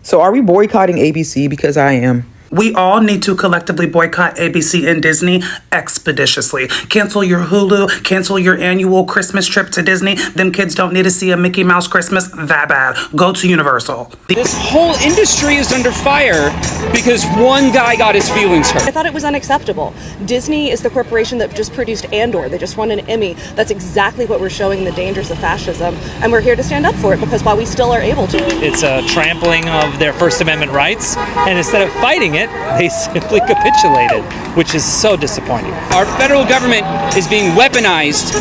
So are we boycotting ABC? Because I am. We all need to collectively boycott ABC and Disney expeditiously. Cancel your Hulu, cancel your annual Christmas trip to Disney. Them kids don't need to see a Mickey Mouse Christmas that bad. Go to Universal. This whole industry is under fire because one guy got his feelings hurt. I thought it was unacceptable. Disney is the corporation that just produced Andor. They just won an Emmy. That's exactly what we're showing, the dangers of fascism. And we're here to stand up for it because while we still are able to. It's a trampling of their First Amendment rights. And instead of fighting it, they simply capitulated, which is so disappointing. Our federal government is being weaponized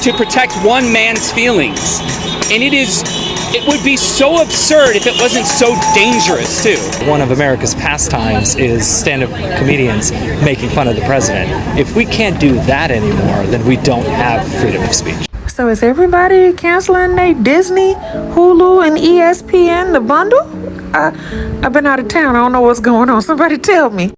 to protect one man's feelings. And it would be so absurd if it wasn't so dangerous, too. One of America's pastimes is stand-up comedians making fun of the president. If we can't do that anymore, then we don't have freedom of speech. So is everybody canceling their Disney, Hulu, and ESPN, the bundle? I've been out of town. I don't know what's going on. Somebody tell me.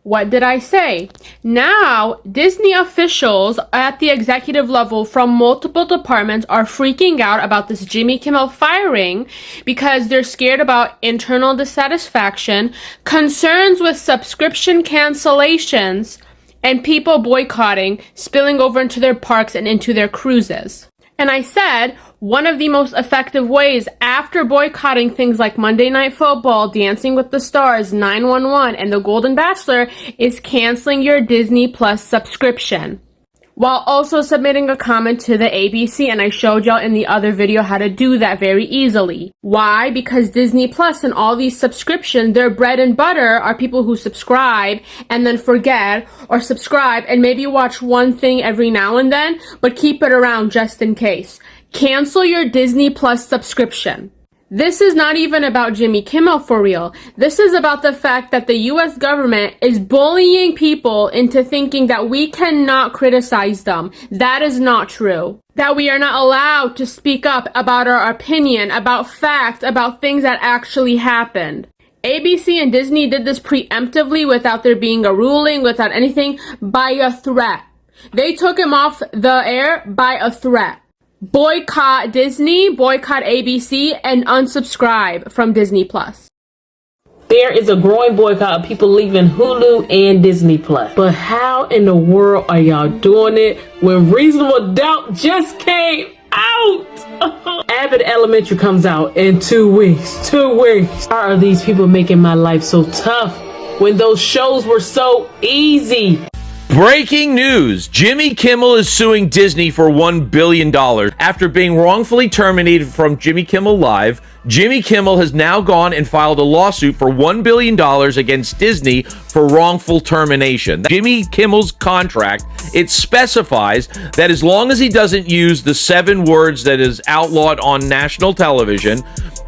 What did I say? Now, Disney officials at the executive level from multiple departments are freaking out about this Jimmy Kimmel firing because they're scared about internal dissatisfaction, concerns with subscription cancellations, and people boycotting, spilling over into their parks and into their cruises. And I said, one of the most effective ways after boycotting things like Monday Night Football, Dancing with the Stars, 911, and The Golden Bachelor is canceling your Disney Plus subscription, while also submitting a comment to the ABC, and I showed y'all in the other video how to do that very easily. Why? Because Disney Plus and all these subscriptions, their bread and butter are people who subscribe and then forget, or subscribe and maybe watch one thing every now and then, but keep it around just in case. Cancel your Disney Plus subscription. This is not even about Jimmy Kimmel for real. This is about the fact that the US government is bullying people into thinking that we cannot criticize them. That is not true. That we are not allowed to speak up about our opinion, about facts, about things that actually happened. ABC and Disney did this preemptively without there being a ruling, without anything, by a threat. They took him off the air by a threat. Boycott Disney, boycott ABC, and unsubscribe from Disney Plus. There is a growing boycott of people leaving Hulu and Disney Plus. But how in the world are y'all doing it when Reasonable Doubt just came out? Abbott Elementary comes out in 2 weeks. 2 weeks. Why are these people making my life so tough when those shows were so easy? Breaking news! Jimmy Kimmel is suing Disney for $1 billion. After being wrongfully terminated from Jimmy Kimmel Live, Jimmy Kimmel has now gone and filed a lawsuit for $1 billion against Disney for wrongful termination. Jimmy Kimmel's contract, it specifies that as long as he doesn't use the 7 words that is outlawed on national television,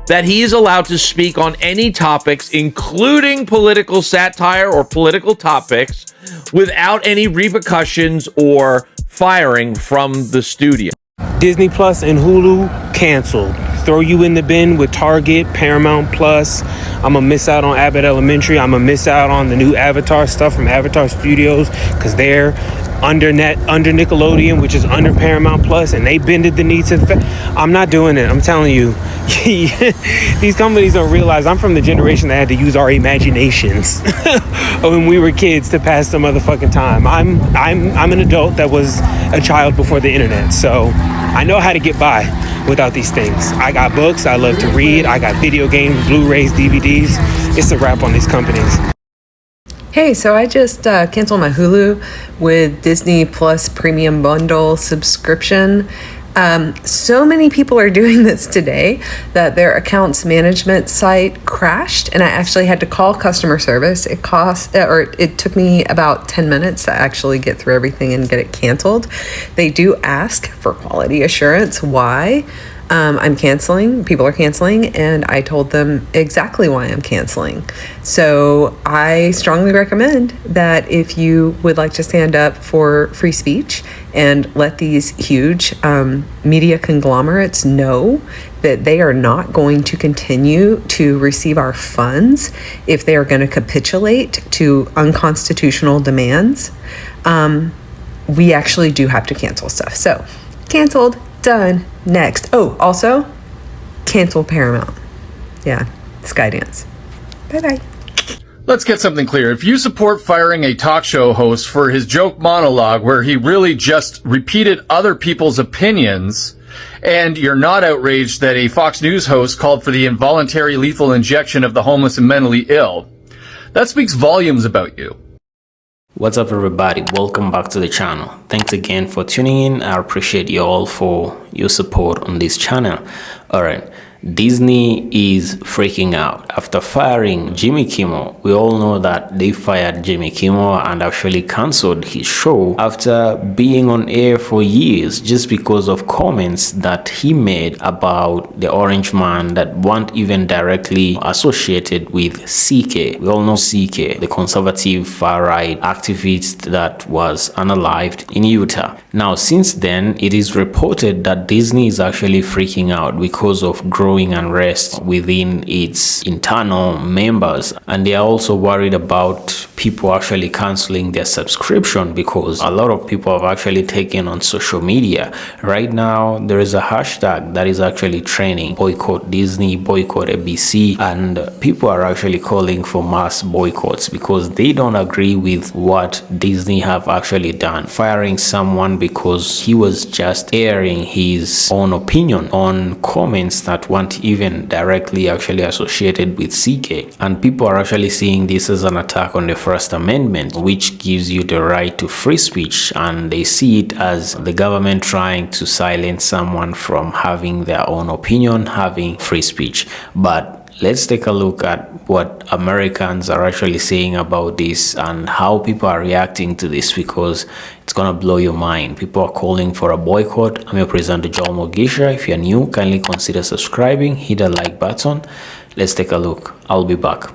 that he is allowed to speak on any topics, including political satire or political topics, without any repercussions or firing from the studio. Disney Plus and Hulu canceled. Throw you in the bin with Target, Paramount Plus. I'm gonna miss out on Abbott Elementary. I'm gonna miss out on the new Avatar stuff from Avatar Studios because they're under Nickelodeon, which is under Paramount Plus, and they bended the knee to I'm not doing it. I'm telling you. These companies don't realize I'm from the generation that had to use our imaginations when we were kids to pass the motherfucking time. I'm an adult that was a child before the internet, so I know how to get by without these things. I got books, I love to read, I got video games, Blu-rays, DVDs. It's a wrap on these companies. Hey, so I just canceled my Hulu with Disney Plus Premium Bundle subscription. So many people are doing this today that their accounts management site crashed, and I actually had to call customer service. It took me about 10 minutes to actually get through everything and get it canceled. They do ask for quality assurance why I'm canceling, people are canceling, and I told them exactly why I'm canceling. So I strongly recommend that if you would like to stand up for free speech and let these huge media conglomerates know that they are not going to continue to receive our funds if they are going to capitulate to unconstitutional demands, we actually do have to cancel stuff. So canceled. Done. Next. Oh, also, cancel Paramount. Yeah, Skydance. Bye-bye. Let's get something clear. If you support firing a talk show host for his joke monologue where he really just repeated other people's opinions, and you're not outraged that a Fox News host called for the involuntary lethal injection of the homeless and mentally ill, that speaks volumes about you. What's up, everybody? Welcome back to the channel. Thanks again for tuning in. I appreciate you all for your support on this channel. All right. Disney is freaking out after firing Jimmy Kimmel. We all know that they fired Jimmy Kimmel and actually cancelled his show after being on air for years just because of comments that he made about the orange man that weren't even directly associated with CK. We all know CK, the conservative far-right activist that was unalived in Utah. Now, since then, it is reported that Disney is actually freaking out because of growing unrest within its internal members, and they are also worried about people actually canceling their subscription because a lot of people have actually taken on social media. Right now there is a hashtag that is actually trending: boycott Disney, boycott ABC, and people are actually calling for mass boycotts because they don't agree with what Disney have actually done, firing someone because he was just airing his own opinion on comments that weren't even directly actually associated with CK. And people are actually seeing this as an attack on the First Amendment, which gives you the right to free speech, and they see it as the government trying to silence someone from having their own opinion, having free speech. But let's take a look at what Americans are actually saying about this and how people are reacting to this, because it's gonna blow your mind. People are calling for a boycott. I'm your presenter, Joel Mogisha. If you're new, kindly consider subscribing, hit the like button. Let's take a look. I'll be back.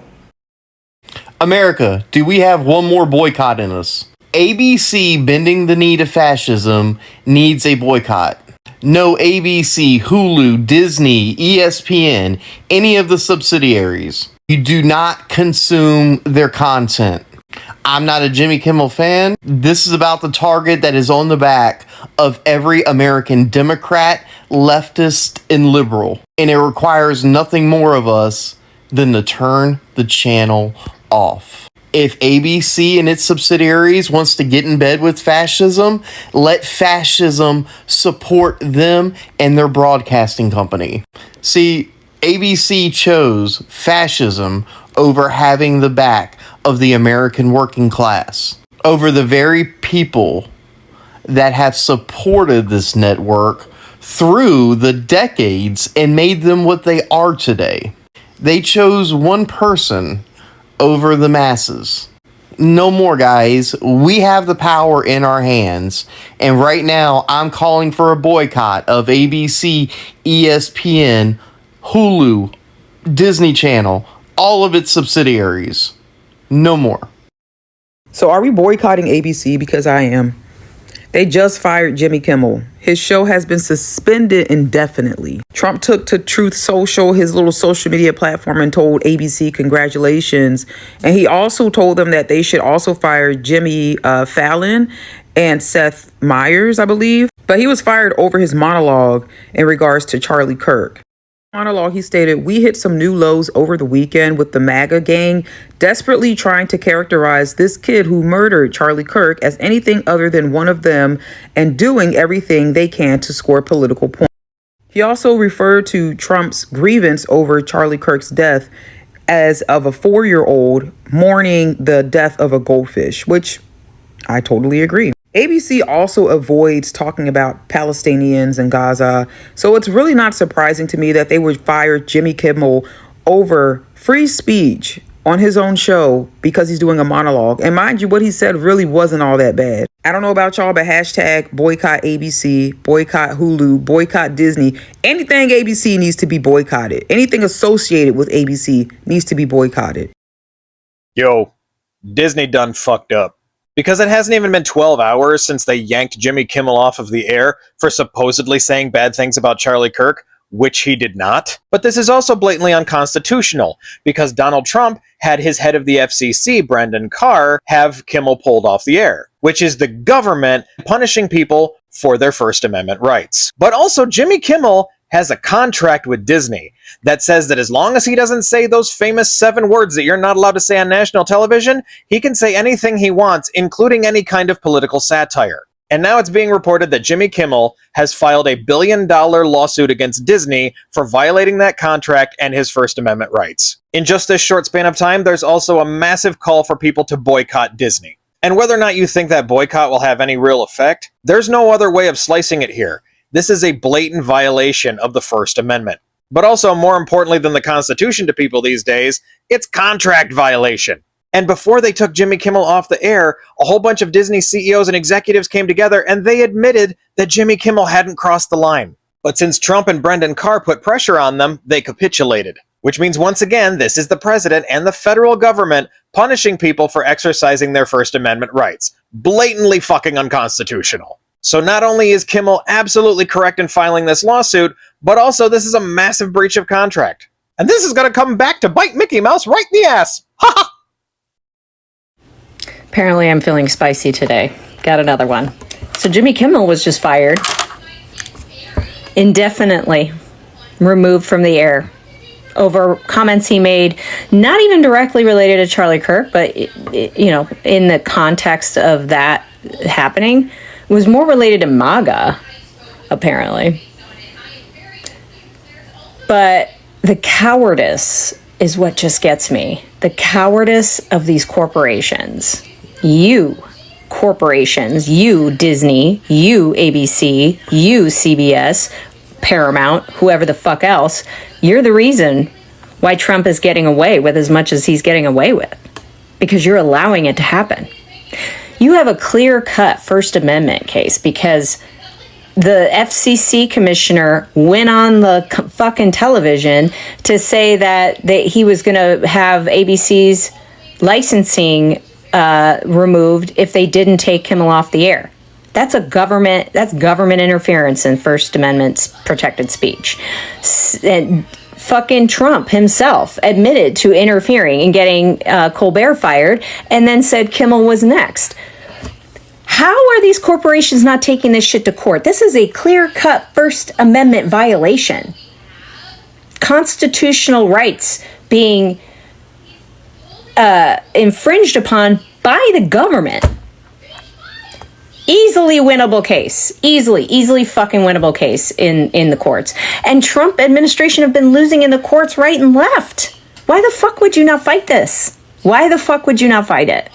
America, do we have one more boycott in us? ABC bending the knee to fascism needs a boycott. No ABC, Hulu, Disney, ESPN, any of the subsidiaries. You do not consume their content. I'm not a Jimmy Kimmel fan. This is about the target that is on the back of every American Democrat, leftist, and liberal. And it requires nothing more of us than to turn the channel off. If ABC and its subsidiaries wants to get in bed with fascism, let fascism support them and their broadcasting company. See, ABC chose fascism over having the back of the American working class, over the very people that have supported this network through the decades and made them what they are today. They chose one person over the masses. No more, guys. We have the power in our hands. And right now, I'm calling for a boycott of ABC, ESPN, Hulu, Disney Channel, all of its subsidiaries. No more. So are we boycotting ABC? Because I am. They just fired Jimmy Kimmel. His show has been suspended indefinitely. Trump took to Truth Social, his little social media platform, and told ABC congratulations. And he also told them that they should also fire Jimmy Fallon and Seth Meyers, I believe. But he was fired over his monologue in regards to Charlie Kirk. Monologue, he stated, "We hit some new lows over the weekend with the MAGA gang desperately trying to characterize this kid who murdered Charlie Kirk as anything other than one of them and doing everything they can to score political points." He also referred to Trump's grievance over Charlie Kirk's death as of a 4-year-old mourning the death of a goldfish, which I totally agree. ABC also avoids talking about Palestinians and Gaza, so it's really not surprising to me that they would fire Jimmy Kimmel over free speech on his own show because he's doing a monologue. And mind you, what he said really wasn't all that bad. I don't know about y'all, but hashtag boycott ABC, boycott Hulu, boycott Disney. Anything ABC needs to be boycotted. Anything associated with ABC needs to be boycotted. Yo, Disney done fucked up. Because it hasn't even been 12 hours since they yanked Jimmy Kimmel off of the air for supposedly saying bad things about Charlie Kirk, which he did not. But this is also blatantly unconstitutional, because Donald Trump had his head of the FCC, Brendan Carr, have Kimmel pulled off the air, which is the government punishing people for their First Amendment rights. But also, Jimmy Kimmel has a contract with Disney that says that as long as he doesn't say those famous 7 words that you're not allowed to say on national television, he can say anything he wants, including any kind of political satire. And now it's being reported that Jimmy Kimmel has filed a $1 billion lawsuit against Disney for violating that contract and his First Amendment rights. In just this short span of time, there's also a massive call for people to boycott Disney. And whether or not you think that boycott will have any real effect, there's no other way of slicing it here. This is a blatant violation of the First Amendment. But also, more importantly than the Constitution to people these days, it's contract violation. And before they took Jimmy Kimmel off the air, a whole bunch of Disney CEOs and executives came together and they admitted that Jimmy Kimmel hadn't crossed the line. But since Trump and Brendan Carr put pressure on them, they capitulated. Which means once again, this is the president and the federal government punishing people for exercising their First Amendment rights. Blatantly fucking unconstitutional. So not only is Kimmel absolutely correct in filing this lawsuit, but also this is a massive breach of contract. And this is going to come back to bite Mickey Mouse right in the ass. Ha ha! Apparently I'm feeling spicy today. Got another one. So Jimmy Kimmel was just fired. Indefinitely removed from the air over comments he made, not even directly related to Charlie Kirk, but, you know, in the context of that happening, was more related to MAGA, apparently. But the cowardice is what just gets me. The cowardice of these corporations. You corporations, you Disney, you ABC, you CBS, Paramount, whoever the fuck else, you're the reason why Trump is getting away with as much as he's getting away with. Because you're allowing it to happen. You have a clear-cut First Amendment case because the FCC commissioner went on the fucking television to say that he was going to have ABC's licensing removed if they didn't take Kimmel off the air. That's government interference in First Amendment's protected speech. And fucking Trump himself admitted to interfering and getting Colbert fired and then said Kimmel was next. How are these corporations not taking this shit to court? This is a clear-cut First Amendment violation. Constitutional rights being infringed upon by the government. Easily winnable case. Easily fucking winnable case in the courts. And Trump administration have been losing in the courts right and left. Why the fuck would you not fight this? Why the fuck would you not fight it?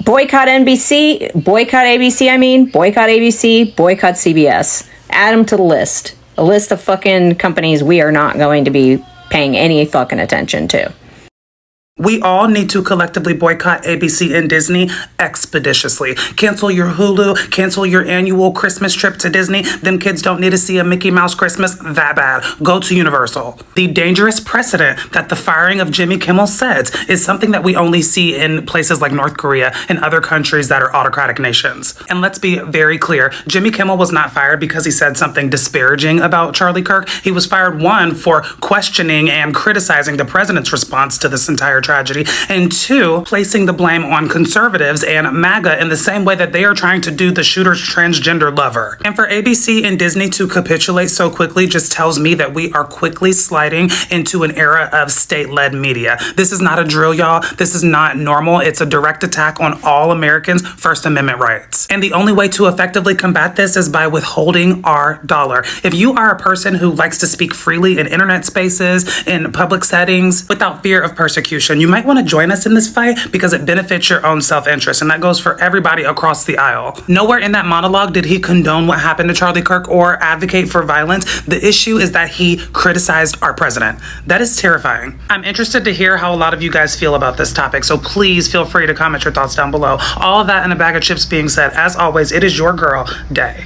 Boycott NBC, boycott ABC, boycott ABC, boycott CBS. Add them to the list. A list of fucking companies we are not going to be paying any fucking attention to. We all need to collectively boycott ABC and Disney expeditiously. Cancel your Hulu, cancel your annual Christmas trip to Disney. Them kids don't need to see a Mickey Mouse Christmas that bad. Go to Universal. The dangerous precedent that the firing of Jimmy Kimmel sets is something that we only see in places like North Korea and other countries that are autocratic nations. And let's be very clear, Jimmy Kimmel was not fired because he said something disparaging about Charlie Kirk. He was fired, one, for questioning and criticizing the president's response to this entire tragedy, and two, placing the blame on conservatives and MAGA in the same way that they are trying to do the shooter's transgender lover. And for ABC and Disney to capitulate so quickly just tells me that we are quickly sliding into an era of state-led media. This is not a drill, y'all. This is not normal. It's a direct attack on all Americans' First Amendment rights. And the only way to effectively combat this is by withholding our dollar. If you are a person who likes to speak freely in internet spaces, in public settings, without fear of persecution, you might want to join us in this fight because it benefits your own self-interest, and that goes for everybody across the aisle. Nowhere in that monologue did he condone what happened to Charlie Kirk or advocate for violence. The issue is that he criticized our president. That is terrifying. I'm interested to hear how a lot of you guys feel about this topic, so please feel free to comment your thoughts down below. All of that in a bag of chips being said, as always, it is your girl, Day.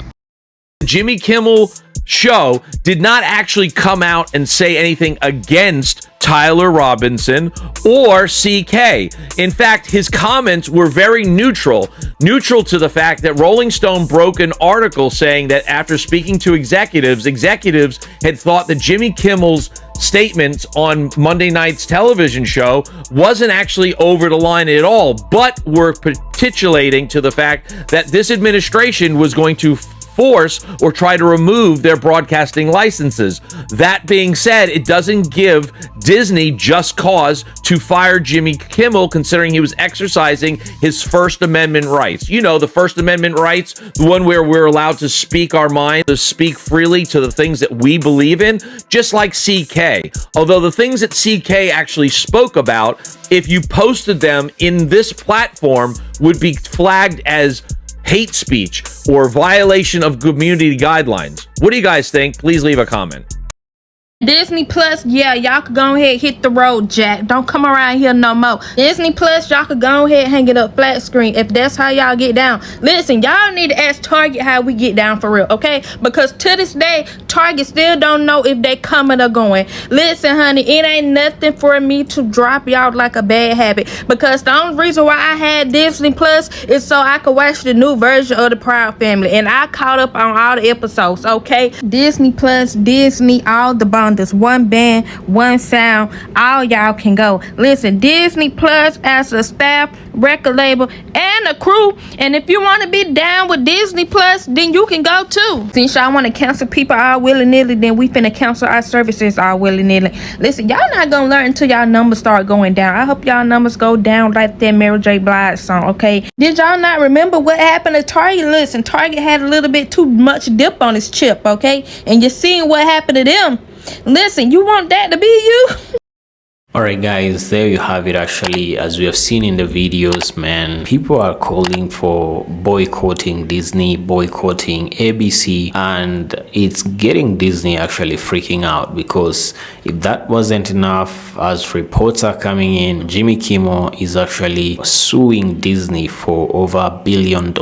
Jimmy Kimmel show did not actually come out and say anything against Tyler Robinson or CK. In fact, his comments were very neutral to the fact that Rolling Stone broke an article saying that after speaking to executives had thought that Jimmy Kimmel's statements on Monday night's television show wasn't actually over the line at all, but were capitulating to the fact that this administration was going to force or try to remove their broadcasting licenses. That being said, it doesn't give Disney just cause to fire Jimmy Kimmel, considering he was exercising his First Amendment rights. You know, the First Amendment rights, the one where we're allowed to speak our mind, to speak freely to the things that we believe in, just like CK. Although the things that CK actually spoke about, if you posted them in this platform, would be flagged as hate speech or violation of community guidelines. What do you guys think? Please leave a comment. Disney Plus, yeah, y'all could go ahead hit the road, Jack. Don't come around here no more. Disney Plus, y'all could go ahead hang it up flat screen if that's how y'all get down. Listen, y'all need to ask Target how we get down for real, okay? Because to this day, Target still don't know if they coming or going. Listen, honey, it ain't nothing for me to drop y'all like a bad habit. Because the only reason why I had Disney Plus is so I could watch the new version of the Proud Family. And I caught up on all the episodes, okay? Disney Plus, Disney, all the bundles. One band, one sound, all y'all can go. Listen, Disney Plus as a staff, record label, and a crew. And if you want to be down with Disney Plus, then you can go too. Since y'all want to cancel people all willy-nilly, then we finna cancel our services all willy-nilly. Listen, y'all not gonna learn until y'all numbers start going down. I hope y'all numbers go down like that Mary J. Blige song, okay? Did y'all not remember what happened to Target? Listen, Target had a little bit too much dip on his chip, okay? And you're seeing what happened to them. Listen, you want that to be you? Alright guys, there you have it. Actually, as we have seen in the videos, man, people are calling for boycotting Disney, boycotting ABC, and it's getting Disney actually freaking out, because if that wasn't enough, as reports are coming in, Jimmy Kimmel is actually suing Disney for over $1 billion.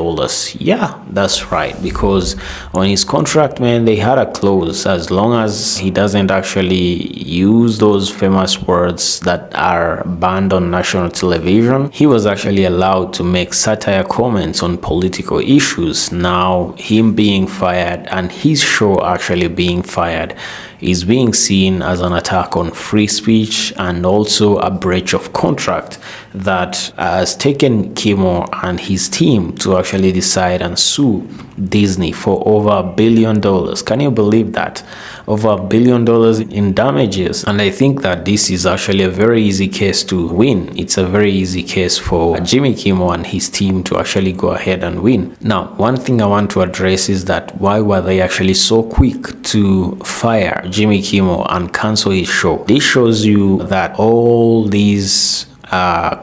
Yeah, that's right, because on his contract, man, they had a clause, as long as he doesn't actually use those famous words that are banned on national television, he was actually allowed to make satire comments on political issues. Now, him being fired and his show actually being fired is being seen as an attack on free speech and also a breach of contract that has taken Kimmel and his team to actually decide and sue Disney for over $1 billion. Can you believe that? Over $1 billion in damages. And I think that this is actually a very easy case to win. It's a very easy case for Jimmy Kimmel and his team to actually go ahead and win. Now, one thing I want to address is that why were they actually so quick to fire Jimmy Kimmel and cancel his show? This shows you that all these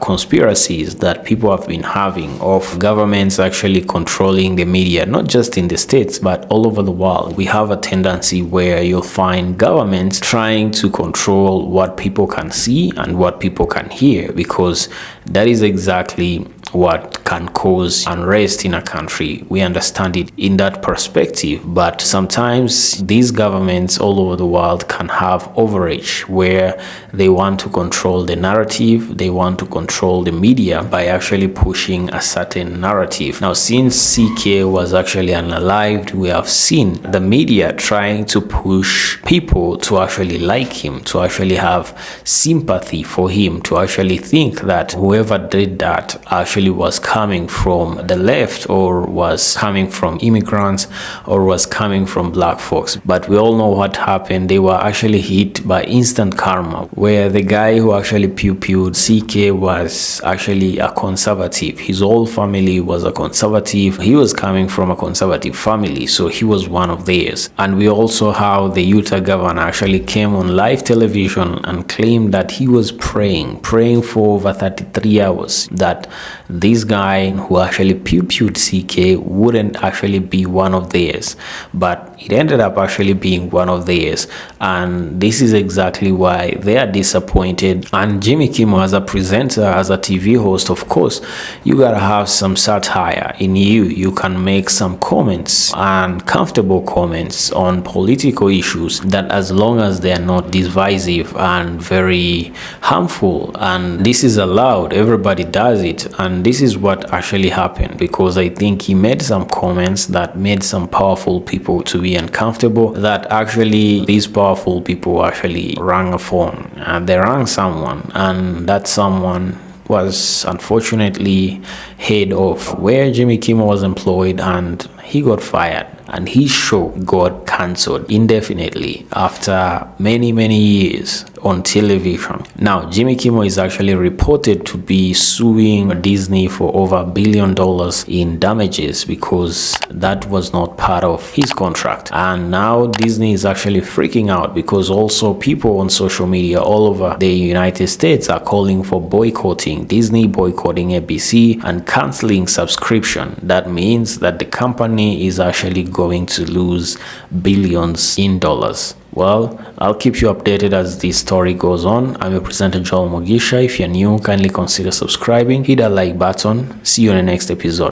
conspiracies that people have been having of governments actually controlling the media, not just in the States, but all over the world. We have a tendency where you'll find governments trying to control what people can see and what people can hear, because that is exactly what can cause unrest in a country. We understand it in that perspective, but sometimes these governments all over the world can have overreach where they want to control the narrative, they want to control the media by actually pushing a certain narrative. Now, since CK was actually unalived, we have seen the media trying to push people to actually like him, to actually have sympathy for him, to actually think that whoever did that actually was coming from the left, or was coming from immigrants, or was coming from black folks. But we all know what happened. They were actually hit by instant karma, where the guy who actually pew-pewed CK was actually a conservative. His whole family was a conservative. He was coming from a conservative family, so he was one of theirs. And we also how the Utah governor actually came on live television and claimed that he was praying for over 33 hours that this guy who actually pew-pewed CK wouldn't actually be one of theirs, but it ended up actually being one of theirs. And this is exactly why they are disappointed. And Jimmy Kimmel, as a presenter, as a TV host, of course, you gotta have some satire in you. You can make some comments, and comfortable comments on political issues, that as long as they are not divisive and very harmful, and this is allowed, everybody does it. And this is what actually happened, because I think he made some comments that made some powerful people to be uncomfortable, that actually these powerful people actually rang a phone, and they rang someone, and that someone was unfortunately head of where Jimmy Kimmel was employed, and he got fired and his show got cancelled indefinitely after many years on television. Now, Jimmy Kimmel is actually reported to be suing Disney for over $1 billion in damages because that was not part of his contract. And now Disney is actually freaking out because also people on social media all over the United States are calling for boycotting Disney, boycotting ABC, and canceling subscription. That means that the company is actually going to lose billions in dollars. Well, I'll keep you updated as this story goes on. I'm your presenter, Joel Mogisha. If you're new, kindly consider subscribing, hit that like button. See you in the next episode.